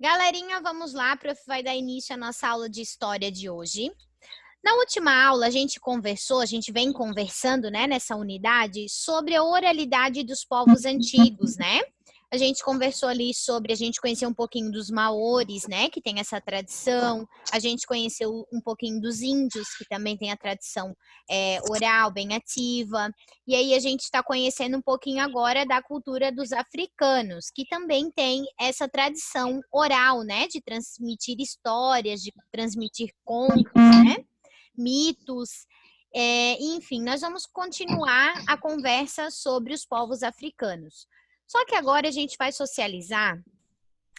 Galerinha, vamos lá, prof. Vai dar início à nossa aula de história de hoje. Na última aula, a gente vem conversando, né, nessa unidade, sobre a oralidade dos povos antigos, né? A gente conversou ali sobre, a gente conheceu um pouquinho dos maores, né, que tem essa tradição. A gente conheceu um pouquinho dos índios, que também tem a tradição oral, bem ativa. E aí a gente está conhecendo um pouquinho agora da cultura dos africanos, que também tem essa tradição oral, né, de transmitir histórias, de transmitir contos, né? Mitos, enfim, nós vamos continuar a conversa sobre os povos africanos. Só que agora a gente vai socializar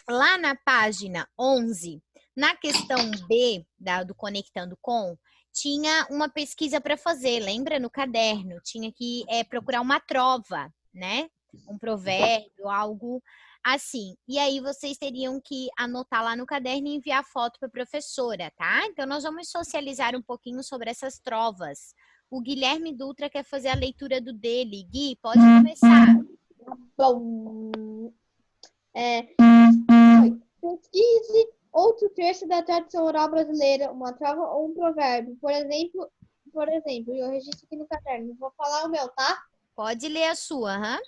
lá na página 11, na questão B do Conectando Com, tinha uma pesquisa para fazer, lembra? No caderno, tinha que procurar uma trova, né? Um provérbio, algo assim. E aí vocês teriam que anotar lá no caderno e enviar foto para a professora, tá? Então nós vamos socializar um pouquinho sobre essas trovas. O Guilherme Dutra quer fazer a leitura do dele. Gui, pode começar. Bom, pesquise outro trecho da tradição oral brasileira, uma trova ou um provérbio. Por exemplo, eu registro aqui no caderno. Vou falar o meu, tá? Pode ler a sua, hã?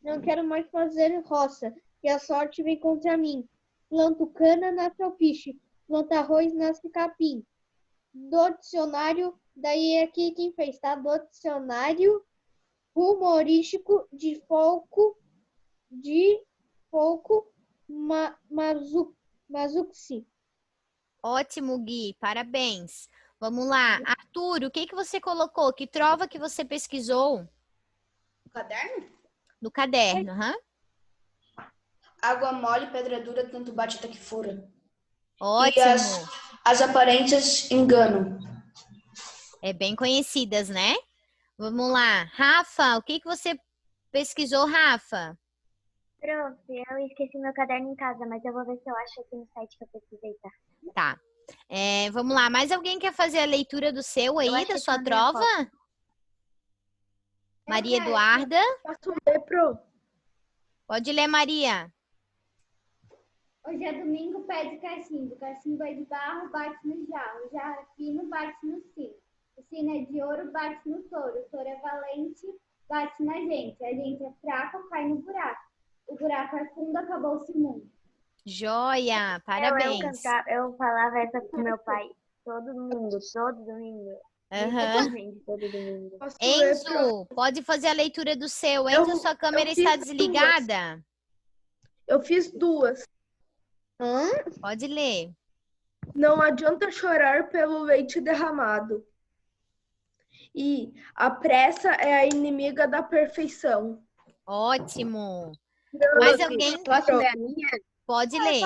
Não quero mais fazer roça, que a sorte vem contra mim. Planto cana, nasce alpiche. Planto arroz, nasce capim. Do dicionário, daí aqui quem fez, tá? Do dicionário humorístico de folco Mazuxi. Ótimo, Gui, parabéns. Vamos lá. Arthur, o que você colocou? Que trova que você pesquisou? O caderno? No caderno, hã? Água mole, pedra dura, tanto bate até que fura. Ótimo. E as aparências enganam. É bem conhecidas, né? Vamos lá. Rafa, o que você pesquisou, Rafa? Prof, eu esqueci meu caderno em casa, mas eu vou ver se eu acho aqui no site que eu pesquisei, tá? Tá. Vamos lá. Mais alguém quer fazer a leitura do seu aí, da sua trova? Maria Eduarda? Posso ler, Pro? Pode ler, Maria. Hoje é domingo, pede cachimbo. Cachimbo é de barro, bate no jarro. Jarro é fino, bate no sino. O sino é de ouro, bate no touro. O touro é valente, bate na gente. A gente é fraco, cai no buraco. O buraco é fundo, acabou-se o mundo. Joia, parabéns. Eu falava essa pro meu pai todo domingo. Uhum. Todo domingo. Enzo, pode fazer a leitura do seu. Enzo, sua câmera está desligada. Eu fiz duas. Pode ler. Não adianta chorar pelo leite derramado. E a pressa é a inimiga da perfeição. Ótimo. Mais alguém? Posso ler a minha? Pode ler.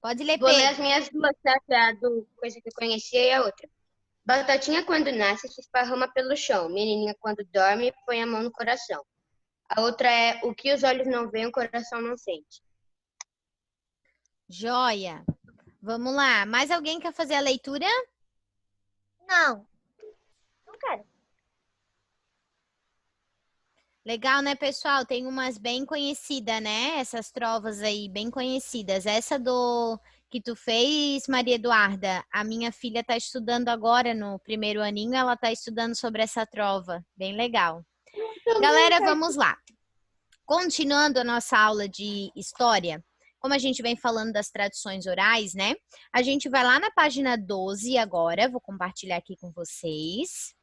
Pode ler, Vou ler Pedro. as minhas duas, tá? Que é a do coisa que eu conhecia e a outra. Batatinha quando nasce se esparrama pelo chão. Menininha quando dorme põe a mão no coração. A outra é o que os olhos não veem, o coração não sente. Joia. Vamos lá. Mais alguém quer fazer a leitura? Não quero. Legal, né, pessoal? Tem umas bem conhecidas, né? Essas trovas aí, bem conhecidas. Essa que tu fez, Maria Eduarda, a minha filha está estudando agora no primeiro aninho, ela está estudando sobre essa trova. Bem legal. Galera, vamos lá. Continuando a nossa aula de história, como a gente vem falando das tradições orais, né? A gente vai lá na página 12 agora, vou compartilhar aqui com vocês.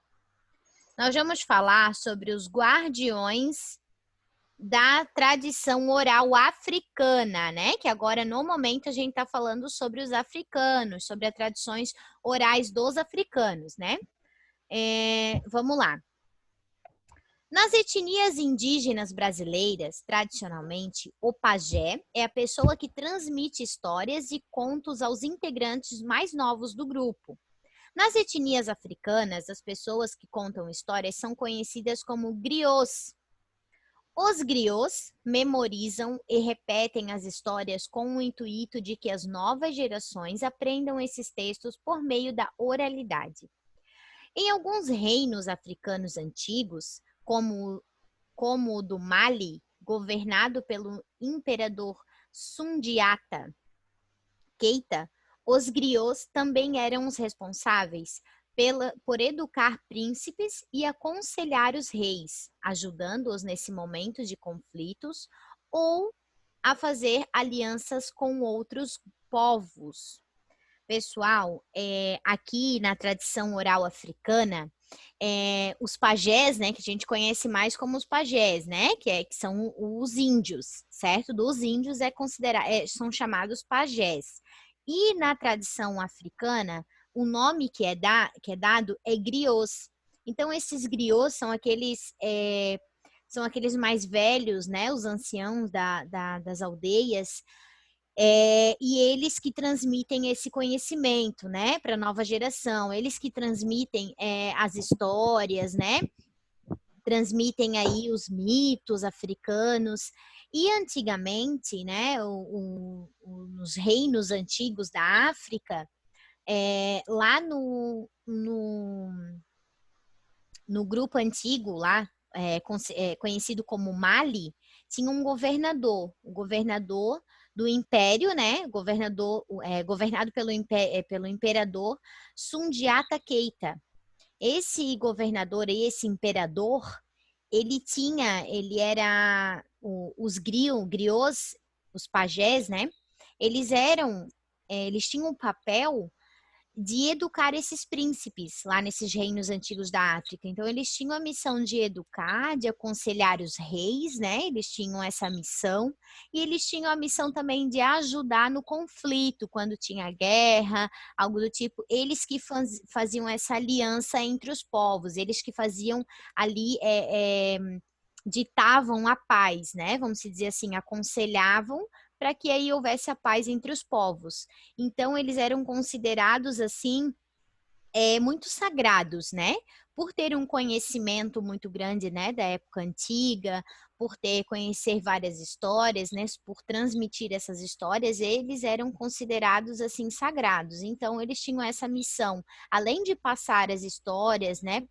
Nós vamos falar sobre os guardiões da tradição oral africana, né? Que agora, no momento, a gente está falando sobre os africanos, sobre as tradições orais dos africanos, né? Vamos lá. Nas etnias indígenas brasileiras, tradicionalmente, o pajé é a pessoa que transmite histórias e contos aos integrantes mais novos do grupo. Nas etnias africanas, as pessoas que contam histórias são conhecidas como griots. Os griots memorizam e repetem as histórias com o intuito de que as novas gerações aprendam esses textos por meio da oralidade. Em alguns reinos africanos antigos, como o do Mali, governado pelo imperador Sundiata Keita, os griots também eram os responsáveis por educar príncipes e aconselhar os reis, ajudando-os nesse momento de conflitos ou a fazer alianças com outros povos. Pessoal, aqui na tradição oral africana, os pajés, né, que a gente conhece mais como os pajés, né, que são os índios, certo? Dos índios são chamados pajés. E na tradição africana, o nome que é dado é griots. Então, esses griots são aqueles mais velhos, né, os anciãos das aldeias, e eles que transmitem esse conhecimento, né, para a nova geração. Eles que transmitem as histórias, né, transmitem aí os mitos africanos. E antigamente, né, nos reinos antigos da África, lá no grupo antigo lá, conhecido como Mali, tinha um governador, o governador do império, né? Governado pelo imperador Sundiata Keita. Esse governador e esse imperador, ele era os griots, os pajés, né? Eles tinham um papel de educar esses príncipes lá nesses reinos antigos da África. Então, eles tinham a missão de educar, de aconselhar os reis, né? Eles tinham essa missão. E eles tinham a missão também de ajudar no conflito, quando tinha guerra, algo do tipo. Eles que faziam essa aliança entre os povos, eles que faziam ali, ditavam a paz, né? Vamos dizer assim, aconselhavam para que aí houvesse a paz entre os povos. Então, eles eram considerados, assim, muito sagrados, né? Por ter um conhecimento muito grande, né, da época antiga, por conhecer várias histórias, né, por transmitir essas histórias, eles eram considerados, assim, sagrados. Então, eles tinham essa missão, além de passar as histórias, né,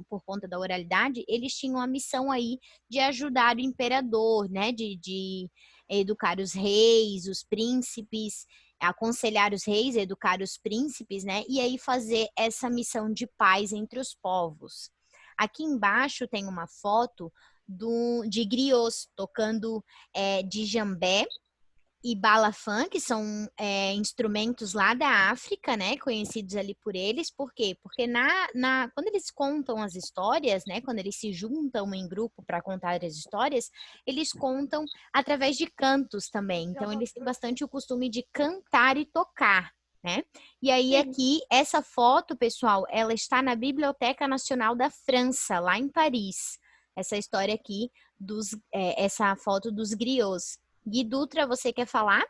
por conta da oralidade, eles tinham a missão aí de ajudar o imperador, né, de educar os reis, os príncipes, aconselhar os reis, educar os príncipes, né? E aí fazer essa missão de paz entre os povos. Aqui embaixo tem uma foto de griots tocando djembe e balafã, que são instrumentos lá da África, né, conhecidos ali por eles. Por quê? Porque quando eles contam as histórias, né, quando eles se juntam em grupo para contar as histórias, eles contam através de cantos também. Então, eles têm bastante o costume de cantar e tocar, né? E aí, aqui, essa foto, pessoal, ela está na Biblioteca Nacional da França, lá em Paris. Essa história aqui, essa foto dos griots. Gui Dutra, você quer falar?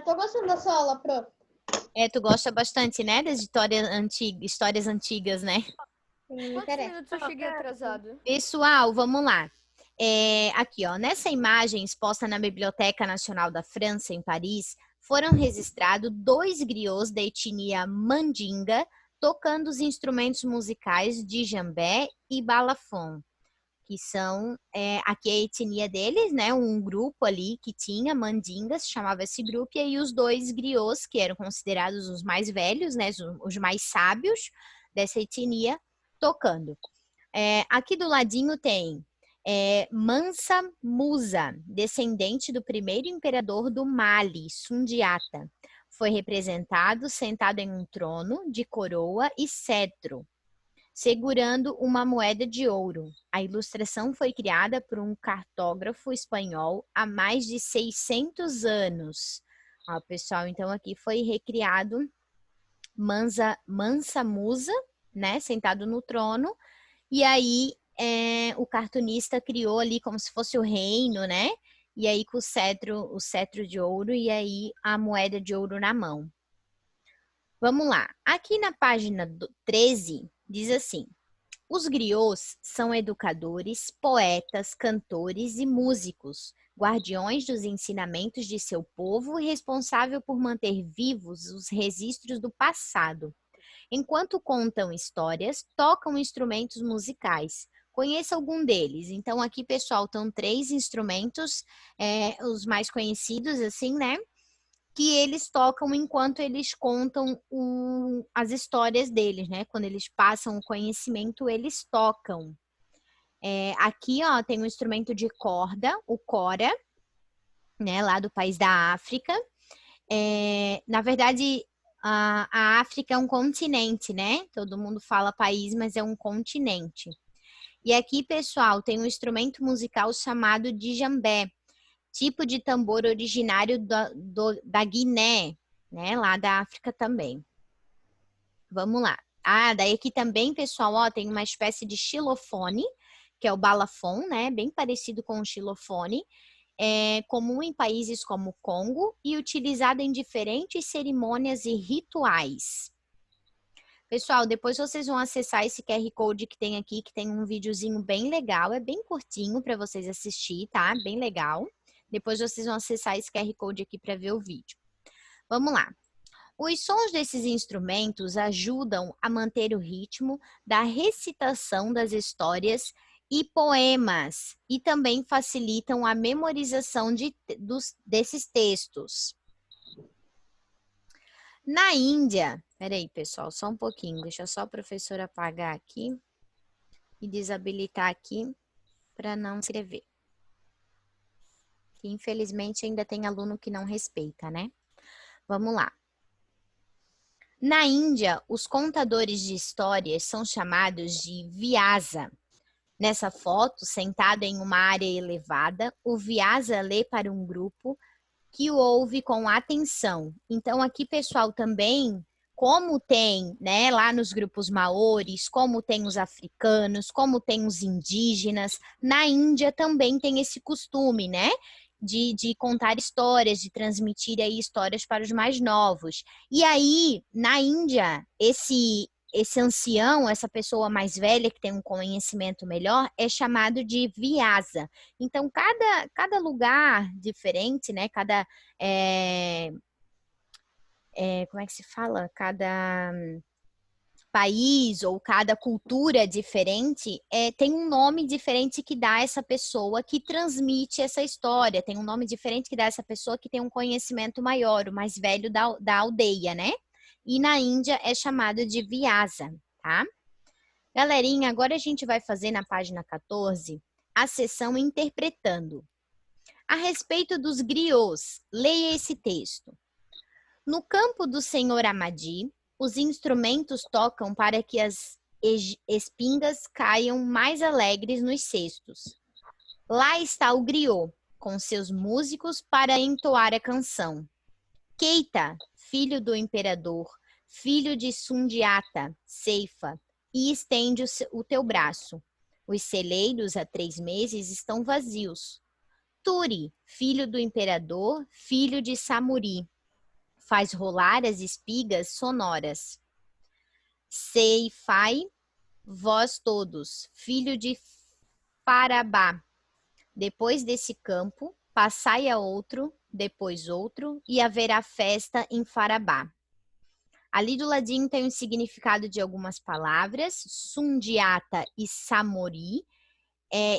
Tô gostando da sua aula, Pro. Tu gosta bastante, né, das histórias antigas, né? Sim, Quantos minutos eu cheguei atrasado? Pessoal, vamos lá. Aqui, ó, nessa imagem exposta na Biblioteca Nacional da França, em Paris, foram registrados 2 griots da etnia Mandinga tocando os instrumentos musicais de djembe e balafon, que são aqui a etnia deles, né? Um grupo ali que tinha mandingas, chamava esse grupo, e aí os 2 griots, que eram considerados os mais velhos, né? Os mais sábios dessa etnia, tocando. Aqui do ladinho tem Mansa Musa, descendente do primeiro imperador do Mali, Sundiata. Foi representado sentado em um trono de coroa e cetro, segurando uma moeda de ouro. A ilustração foi criada por um cartógrafo espanhol há mais de 600 anos. Ó, pessoal, então aqui foi recriado Mansa Musa, né, sentado no trono, e aí o cartunista criou ali como se fosse o reino, né, e aí com o cetro de ouro e aí a moeda de ouro na mão. Vamos lá. Aqui na página 13, diz assim: os griots são educadores, poetas, cantores e músicos, guardiões dos ensinamentos de seu povo e responsável por manter vivos os registros do passado. Enquanto contam histórias, tocam instrumentos musicais, Conheça algum deles. Então, aqui, pessoal, estão 3 instrumentos, os mais conhecidos, assim, né? Que eles tocam enquanto eles contam as histórias deles, né? Quando eles passam o conhecimento, eles tocam. Aqui, ó, tem um instrumento de corda, o cora, né? Lá do país da África. Na verdade, a África é um continente, né? Todo mundo fala país, mas é um continente. E aqui, pessoal, tem um instrumento musical chamado djambé, tipo de tambor originário da Guiné, né? Lá da África também. Vamos lá. Daí aqui também, pessoal, ó, tem uma espécie de xilofone, que é o balafon, né? Bem parecido com o xilofone. É comum em países como o Congo e utilizado em diferentes cerimônias e rituais. Pessoal, depois vocês vão acessar esse QR Code que tem aqui, que tem um videozinho bem legal, é bem curtinho para vocês assistir, tá? Bem legal. Depois vocês vão acessar esse QR Code aqui para ver o vídeo. Vamos lá. Os sons desses instrumentos ajudam a manter o ritmo da recitação das histórias e poemas e também facilitam a memorização desses textos. Na Índia, peraí, pessoal, só um pouquinho, deixa só a professora apagar aqui e desabilitar aqui para não escrever. Que infelizmente ainda tem aluno que não respeita, né? Vamos lá. Na Índia, os contadores de histórias são chamados de vyasa. Nessa foto, sentado em uma área elevada, o vyasa lê para um grupo que o ouve com atenção. Então, aqui, pessoal, também, como tem, né, lá nos grupos maoris, como tem os africanos, como tem os indígenas, na Índia também tem esse costume, né, de contar histórias, de transmitir aí histórias para os mais novos. E aí, na Índia, esse ancião, essa pessoa mais velha que tem um conhecimento melhor, é chamado de vyasa. Então, cada lugar diferente, né? Cada como é que se fala? Cada país ou cada cultura diferente tem um nome diferente que dá essa pessoa que transmite essa história. Tem um nome diferente que dá essa pessoa que tem um conhecimento maior, o mais velho da aldeia, né? E na Índia é chamado de vyasa, tá? Galerinha, agora a gente vai fazer na página 14 a sessão interpretando. A respeito dos griots, leia esse texto. No campo do Senhor Amadi, os instrumentos tocam para que as espingas caiam mais alegres nos cestos. Lá está o griot, com seus músicos para entoar a canção. Keita, filho do imperador, filho de Sundiata, ceifa, e estende o teu braço. Os celeiros há 3 meses estão vazios. Turi, filho do imperador, filho de Samuri, faz rolar as espigas sonoras. Ceifai, vós todos, filho de Farabá. Depois desse campo, passai a outro, depois outro, e haverá festa em Farabá. Ali do ladinho tem o significado de algumas palavras. Sundiata e Samori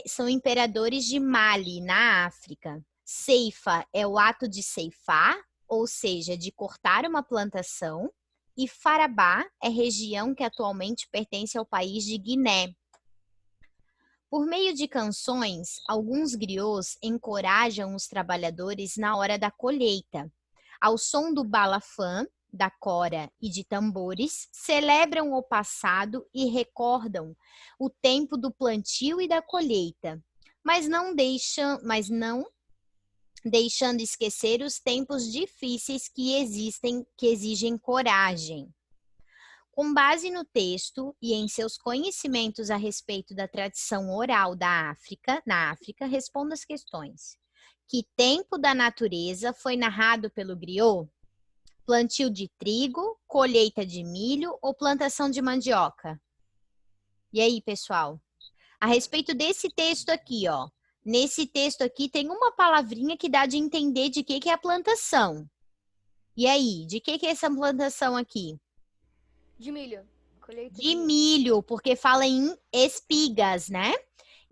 são imperadores de Mali, na África. Ceifa é o ato de ceifar, ou seja, de cortar uma plantação. E Farabá é região que atualmente pertence ao país de Guiné. Por meio de canções, alguns griots encorajam os trabalhadores na hora da colheita. Ao som do balafã, da cora e de tambores, celebram o passado e recordam o tempo do plantio e da colheita, mas não deixando esquecer os tempos difíceis que exigem coragem. Com base no texto e em seus conhecimentos a respeito da tradição oral na África, responda as questões. Que tempo da natureza foi narrado pelo griot? Plantio de trigo, colheita de milho ou plantação de mandioca? E aí, pessoal? A respeito desse texto aqui, ó. Nesse texto aqui tem uma palavrinha que dá de entender de que é a plantação. E aí, de que é essa plantação aqui? De milho. Colheita De milho, porque fala em espigas, né?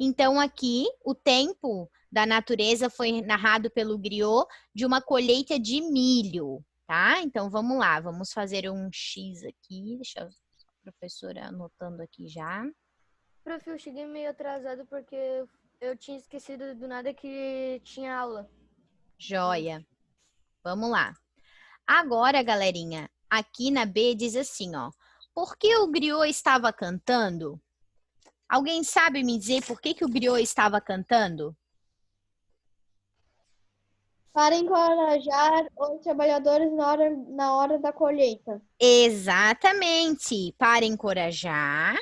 Então, aqui, o tempo da natureza foi narrado pelo griot de uma colheita de milho, tá? Então, vamos lá, vamos fazer um X aqui. Deixa a professora anotando aqui já. Prof, eu cheguei meio atrasado porque eu tinha esquecido do nada que tinha aula. Joia. Vamos lá. Agora, galerinha, aqui na B diz assim, ó. Por que o griot estava cantando? Alguém sabe me dizer por que o griot estava cantando? Para encorajar os trabalhadores na hora da colheita. Exatamente, para encorajar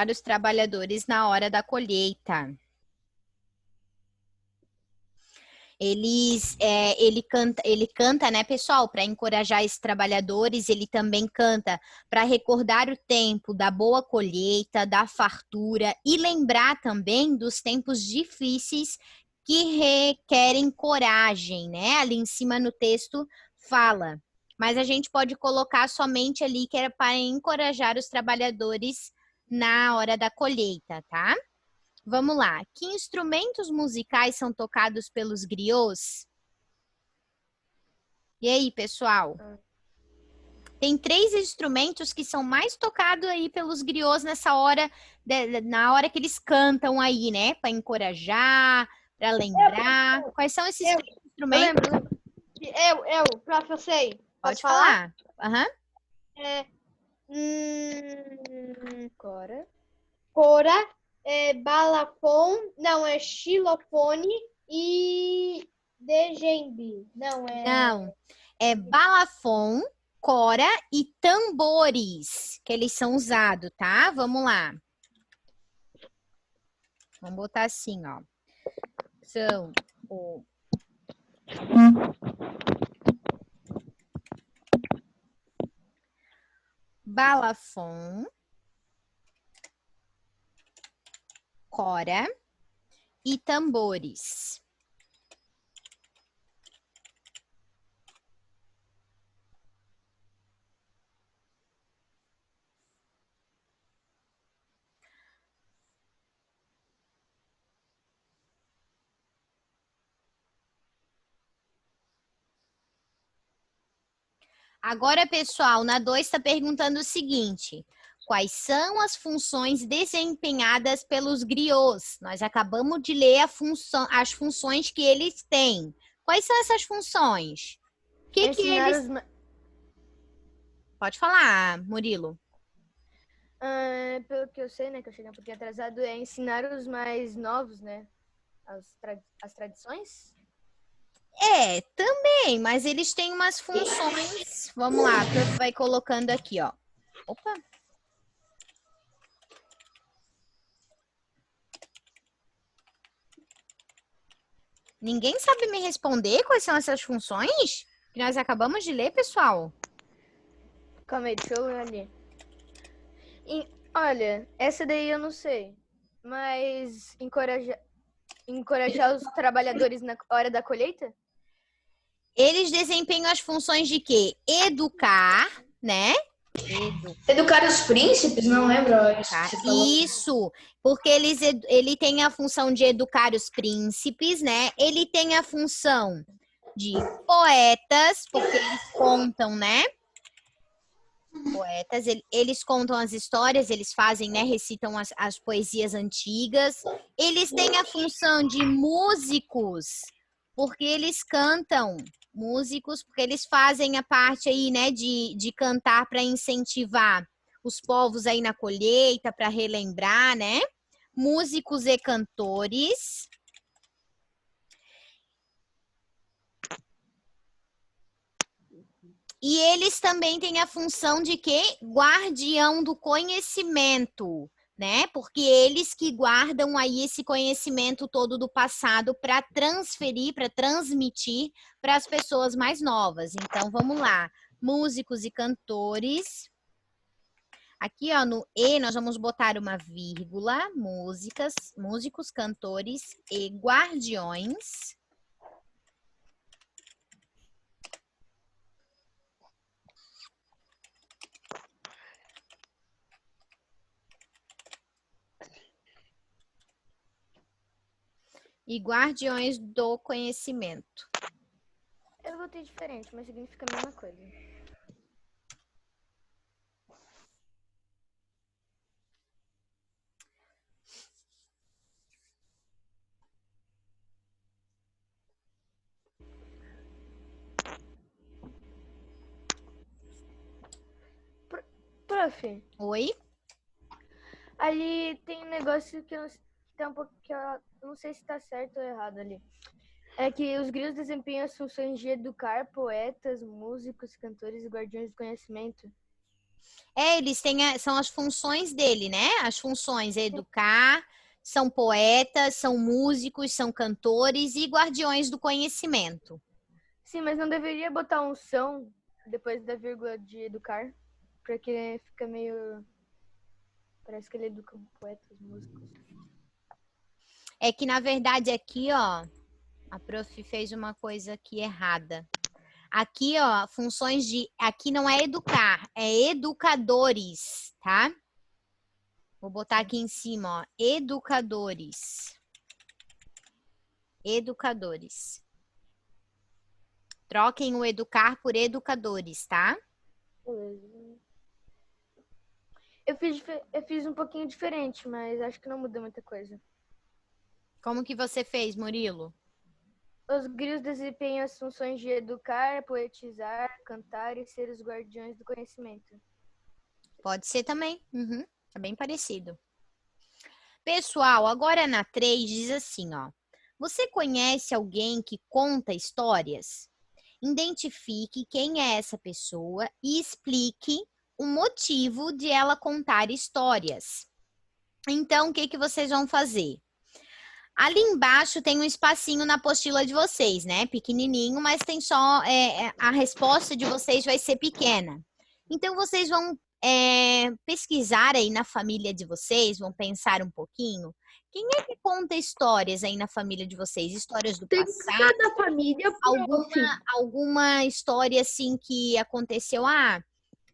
os trabalhadores na hora da colheita. Ele canta, né, pessoal, para encorajar esses trabalhadores, ele também canta para recordar o tempo da boa colheita, da fartura e lembrar também dos tempos difíceis que requerem coragem, né? Ali em cima no texto fala, mas a gente pode colocar somente ali que era para encorajar os trabalhadores na hora da colheita, tá? Vamos lá. Que instrumentos musicais são tocados pelos griots? E aí, pessoal? Tem 3 instrumentos que são mais tocados aí pelos griots nessa hora, na hora que eles cantam aí, né? Para encorajar, para lembrar. Quais são esses 3 instrumentos? Prof, eu sei. Pode falar. Aham. Cora, balafon, não, é xilofone e djembe. Não, é balafon, cora e tambores, que eles são usados, tá? Vamos lá. Vamos botar assim, ó. São o balafon, cora e tambores. Agora, pessoal, na 2 está perguntando o seguinte: quais são as funções desempenhadas pelos griots? Nós acabamos de ler as funções que eles têm. Quais são essas funções? Que eles... Pode falar, Murilo. Pelo que eu sei, né, que eu cheguei um pouquinho atrasado, é ensinar os mais novos, né, as tradições? Também, mas eles têm umas funções. Vamos lá, a prof vai colocando aqui, ó. Opa! Ninguém sabe me responder quais são essas funções que nós acabamos de ler, pessoal? Calma aí, deixa eu ler ali. Olha, essa daí eu não sei, mas encorajar os trabalhadores na hora da colheita? Eles desempenham as funções de quê? Educar, né? Educar os príncipes? Não lembro. Isso, porque ele tem a função de educar os príncipes, né? Ele tem a função de poetas, porque eles contam, né? Poetas, eles contam as histórias, eles fazem, né? Recitam as poesias antigas. Eles têm a função de músicos, porque eles cantam. Músicos, porque eles fazem a parte aí, né, de cantar para incentivar os povos aí na colheita, para relembrar, né? Músicos e cantores. E eles também têm a função de quê? Guardião do conhecimento. né? Porque eles que guardam aí esse conhecimento todo do passado para transferir, para transmitir para as pessoas mais novas. Então, vamos lá. Músicos e cantores. Aqui, ó, no E, nós vamos botar uma vírgula. Músicos, cantores e guardiões. E guardiões do conhecimento. Eu botei diferente, mas significa a mesma coisa. Prof, Oi? ali tem um negócio que tá um pouco que eu não sei se tá certo ou errado ali. É que os grilos desempenham as funções de educar poetas, músicos, cantores e guardiões do conhecimento. Eles têm, são as funções dele, né? As funções é educar, são poetas, são músicos, são cantores e guardiões do conhecimento. Sim, mas não deveria botar um são depois da vírgula de educar? Porque fica meio... Parece que ele educa poetas, músicos. É que, na verdade, aqui, ó, a prof fez uma coisa aqui errada. Aqui, ó, funções de... Aqui não é educar, é educadores, tá? Vou botar aqui em cima, ó, educadores. Educadores. Troquem o educar por educadores, tá? Beleza. Eu fiz um pouquinho diferente, mas acho que não muda muita coisa. Como que você fez, Murilo? Os grilos desempenham as funções de educar, poetizar, cantar e ser os guardiões do conhecimento. Pode ser também. Uhum. É bem parecido. Pessoal, agora na 3 diz assim, ó. Você conhece alguém que conta histórias? Identifique quem é essa pessoa e explique o motivo de ela contar histórias. Então, o que que vocês vão fazer? Ali embaixo tem um espacinho na apostila de vocês, né? Pequenininho, mas tem só... a resposta de vocês vai ser pequena. Então, vocês vão pesquisar aí na família de vocês, vão pensar um pouquinho. Quem é que conta histórias aí na família de vocês? Histórias do passado? Da família, Alguma história assim que aconteceu?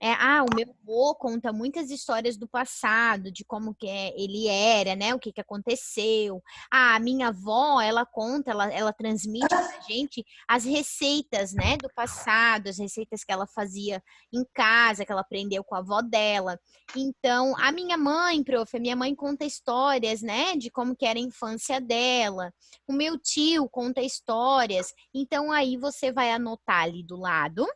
O meu avô conta muitas histórias do passado, de como que ele era, né? O que que aconteceu. A minha avó, ela conta, ela transmite pra gente as receitas, né? Do passado, as receitas que ela fazia em casa, que ela aprendeu com a avó dela. Então, a minha mãe conta histórias, né? De como que era a infância dela. O meu tio conta histórias. Então, aí você vai anotar ali do lado.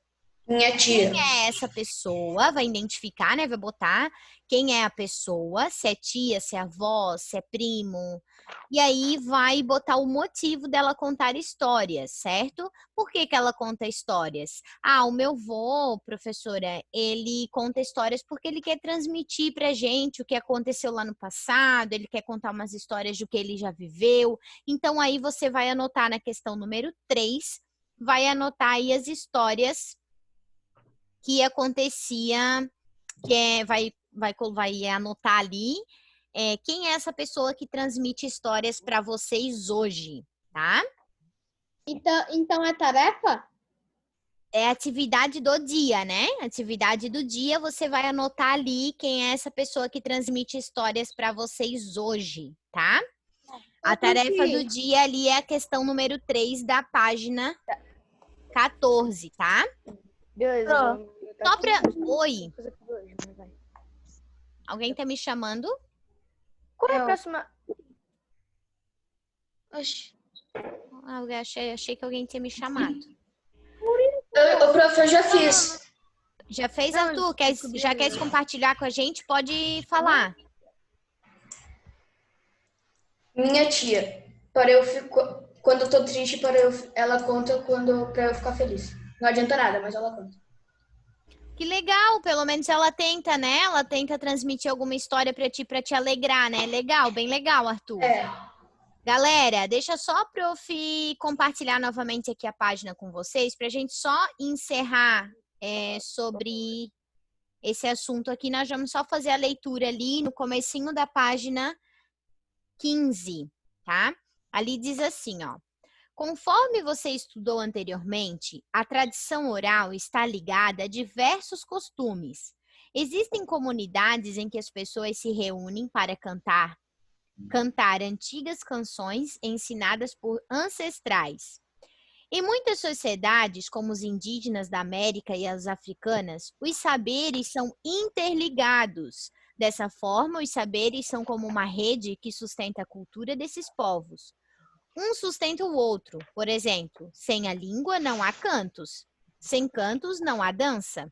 Minha tia. Quem é essa pessoa? Vai identificar, né? Vai botar quem é a pessoa, se é tia, se é avó, se é primo. E aí vai botar o motivo dela contar histórias, certo? Por que que ela conta histórias? O meu avô, professora, ele conta histórias porque ele quer transmitir pra gente o que aconteceu lá no passado, ele quer contar umas histórias do que ele já viveu. Então aí você vai anotar na questão número 3, vai anotar aí as histórias que acontecia, vai anotar ali quem é essa pessoa que transmite histórias para vocês hoje, tá? Então é tarefa? É atividade do dia, né? Atividade do dia, você vai anotar ali quem é essa pessoa que transmite histórias para vocês hoje, tá? A tarefa do dia ali é a questão número 3 da página 14, tá? Beleza. Só pra... Oi. Alguém tá me chamando? Qual é a próxima? Oxi. Eu achei que alguém tinha me chamado. O prof, eu já fiz. Já fez, Arthur? Já quer compartilhar com a gente? Pode falar. Minha tia. Quando eu tô triste, ela conta pra eu ficar feliz. Não adianta nada, mas ela conta. Que legal, pelo menos ela tenta, né? Ela tenta transmitir alguma história para te alegrar, né? Legal, bem legal, Arthur. É. Galera, deixa só a prof compartilhar novamente aqui a página com vocês para a gente só encerrar sobre esse assunto aqui. Nós vamos só fazer a leitura ali no comecinho da página 15, tá? Ali diz assim, ó. Conforme você estudou anteriormente, a tradição oral está ligada a diversos costumes. Existem comunidades em que as pessoas se reúnem para cantar antigas canções ensinadas por ancestrais. Em muitas sociedades, como os indígenas da América e as africanas, os saberes são interligados. Dessa forma, os saberes são como uma rede que sustenta a cultura desses povos. Um sustenta o outro. Por exemplo, sem a língua não há cantos. Sem cantos não há dança.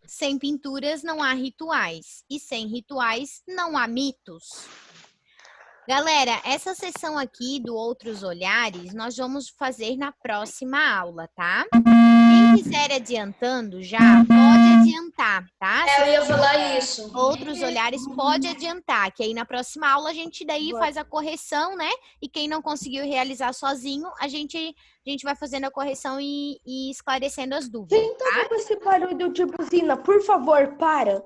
Sem pinturas não há rituais. E sem rituais não há mitos. Galera, essa sessão aqui do Outros Olhares, nós vamos fazer na próxima aula, tá? Quem quiser adiantando já, pode adiantar, tá? Eu ia falar isso. Outros Olhares, pode adiantar, que aí na próxima aula a gente daí faz a correção, né? E quem não conseguiu realizar sozinho, a gente vai fazendo a correção e esclarecendo as dúvidas, Quem tá com esse barulho de buzina, por favor, para.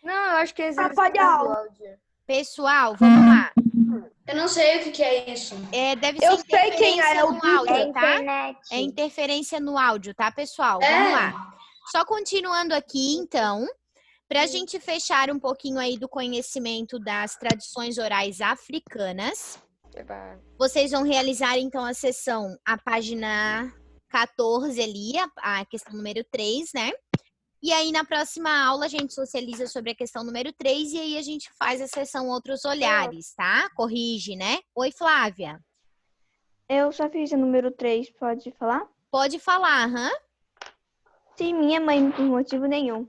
Não, eu acho que eles Atrapalha a aula. Pessoal, vamos lá. Eu não sei o que é isso. Deve ser Eu sei quem interferência é o no Vitor. áudio, tá? Internet. É interferência no áudio, tá, pessoal? Vamos lá. Só continuando aqui, então, para a gente fechar um pouquinho aí do conhecimento das tradições orais africanas, vocês vão realizar, então, a sessão, a página 14 ali, a questão número 3, né? E aí, na próxima aula, a gente socializa sobre a questão número 3 e aí a gente faz a sessão Outros Olhares, tá? Corrige, né? Oi, Flávia. Eu só fiz a número 3, pode falar? Pode falar, aham. Sim, minha mãe, por motivo nenhum.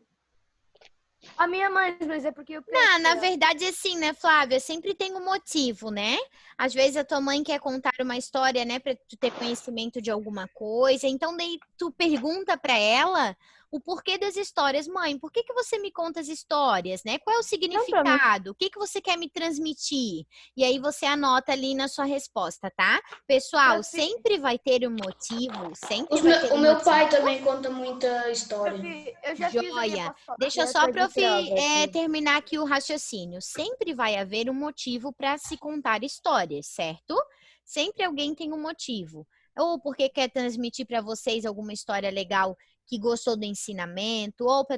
A minha mãe, mas é porque eu Não, na verdade, assim, né, Flávia? Sempre tem um motivo, né? Às vezes a tua mãe quer contar uma história, né, pra tu ter conhecimento de alguma coisa. Então, daí tu pergunta pra ela o porquê das histórias. Mãe, por que você me conta as histórias, né? Qual é o significado? O que você quer me transmitir? E aí você anota ali na sua resposta, tá? Pessoal, sempre vai ter um motivo, sempre vai ter um O meu motivo. pai também conta muita história. Eu já fiz a minha Joia. paçoca. Deixa Já só tô de para prova aqui. terminar aqui o raciocínio. Sempre vai haver um motivo para se contar histórias, certo? Sempre alguém tem um motivo. Ou porque quer transmitir para vocês alguma história legal que gostou do ensinamento, ou para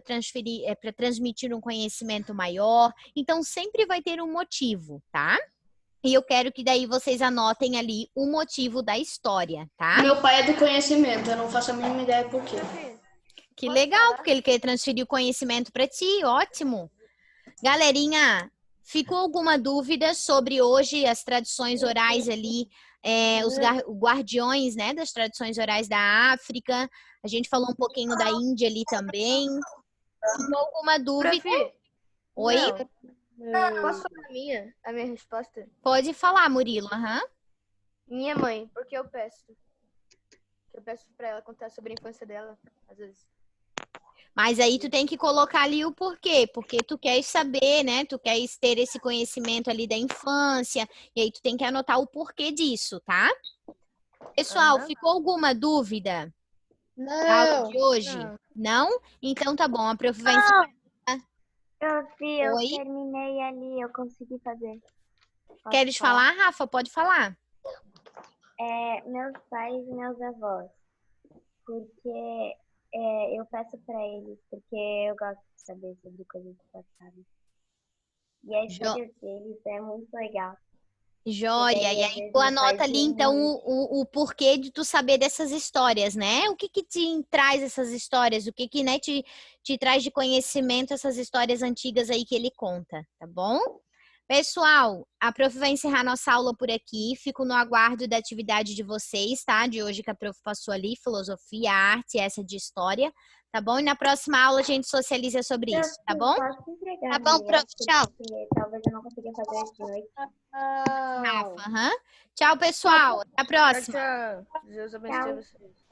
transmitir um conhecimento maior. Então, sempre vai ter um motivo, tá? E eu quero que daí vocês anotem ali o motivo da história, tá? Meu pai é do conhecimento, eu não faço a mínima ideia por quê. Que legal, porque ele quer transferir o conhecimento para ti, ótimo. Galerinha, ficou alguma dúvida sobre hoje as tradições orais ali, os guardiões, né, das tradições orais da África? A gente falou um pouquinho da Índia ali também. Ficou alguma dúvida? Prof, Oi? não. Posso falar a minha resposta? Pode falar, Murilo. Aham. Minha mãe, porque eu peço. Eu peço pra ela contar sobre a infância dela, às vezes. Mas aí tu tem que colocar ali o porquê, porque tu queres saber, né? Tu queres ter esse conhecimento ali da infância, e aí tu tem que anotar o porquê disso, tá? Pessoal, ficou alguma dúvida da aula de hoje? Não? Então tá bom, a prof vai ensinar. Prof, eu Oi? terminei ali, eu consegui fazer. Posso Queres falar, Rafa? Pode falar. Meus pais e meus avós. Porque eu peço pra eles, porque eu gosto de saber sobre coisas do passado. E a história deles é muito legal. Joia, e aí tu anota ali então o porquê de tu saber dessas histórias, né? O que te traz essas histórias? O que né, te traz de conhecimento essas histórias antigas aí que ele conta, tá bom? Pessoal, a prof vai encerrar nossa aula por aqui. Fico no aguardo da atividade de vocês, tá? De hoje que a prof passou ali, filosofia, arte, essa de história, tá bom? E na próxima aula a gente socializa sobre isso, tá bom? Posso entregar Tá bom, prof, tchau. porque talvez eu não consiga fazer de noite. Rafa, aham. Tchau, pessoal. Até a próxima. Tchau. Deus abençoe vocês.